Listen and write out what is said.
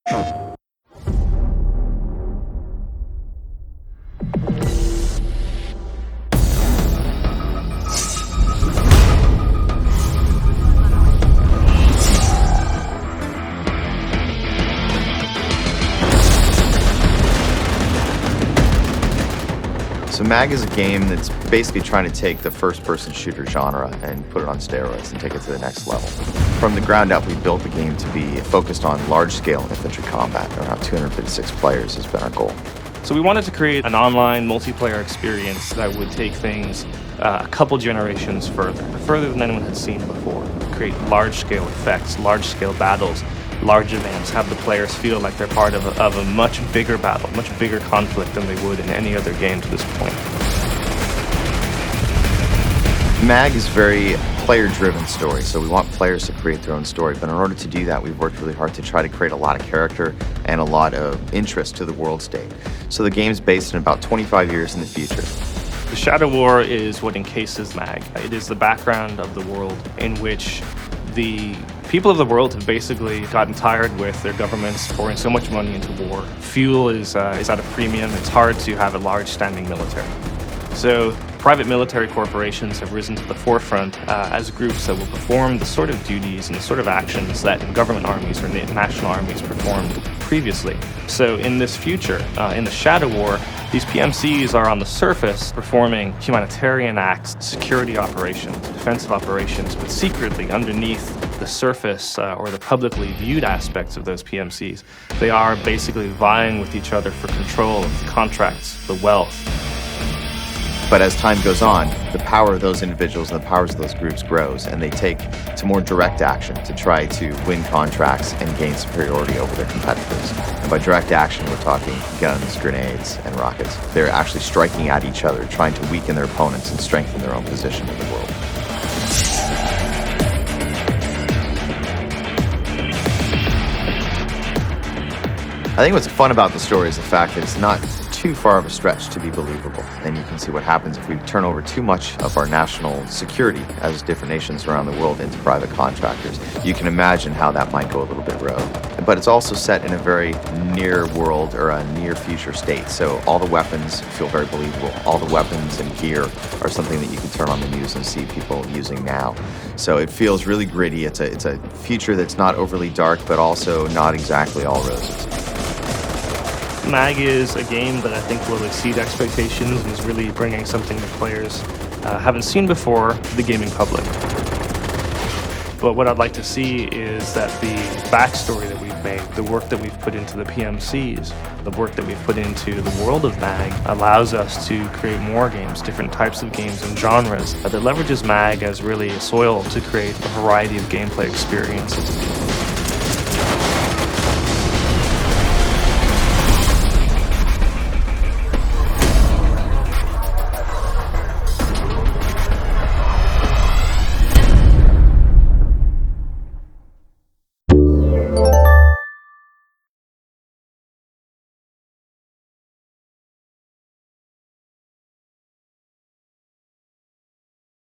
So MAG is a game that's basically trying to take the first-person shooter genre and put it on steroids and take it to the next level. From the ground up, we built the game to be focused on large-scale infantry combat. Around 256 players has been our goal. So we wanted to create an online multiplayer experience that would take things a couple generations further than anyone had seen before. Create large-scale effects, large-scale battles, large events, have the players feel like they're part of a much bigger battle, much bigger conflict than they would in any other game to this point. MAG is very player-driven story, so we want players to create their own story. But in order to do that, we've worked really hard to try to create a lot of character and a lot of interest to the world state. So the game's based in about 25 years in the future. The Shadow War is what encases MAG. It is the background of the world in which the people of the world have basically gotten tired with their governments pouring so much money into war. Fuel is at a premium. It's hard to have a large standing military. So private military corporations have risen to the forefront as groups that will perform the sort of duties and the sort of actions that government armies or national armies performed previously. So in this future, in the Shadow War, these PMCs are on the surface performing humanitarian acts, security operations, defensive operations, but secretly underneath the surface or the publicly viewed aspects of those PMCs, they are basically vying with each other for control of the contracts, the wealth. But as time goes on, the power of those individuals and the powers of those groups grows, and they take to more direct action to try to win contracts and gain superiority over their competitors. And by direct action, we're talking guns, grenades, and rockets. They're actually striking at each other, trying to weaken their opponents and strengthen their own position in the world. I think what's fun about the story is the fact that it's not too far of a stretch to be believable. And you can see what happens if we turn over too much of our national security as different nations around the world into private contractors. You can imagine how that might go a little bit rogue. But it's also set in a very near world or a near future state. So all the weapons feel very believable. All the weapons and gear are something that you can turn on the news and see people using now. So it feels really gritty. It's a future that's not overly dark, but also not exactly all roses. MAG is a game that I think will exceed expectations and is really bringing something that players haven't seen before to the gaming public. But what I'd like to see is that the backstory that we've made, the work that we've put into the PMCs, the work that we've put into the world of MAG allows us to create more games, different types of games and genres that leverages MAG as really a soil to create a variety of gameplay experiences.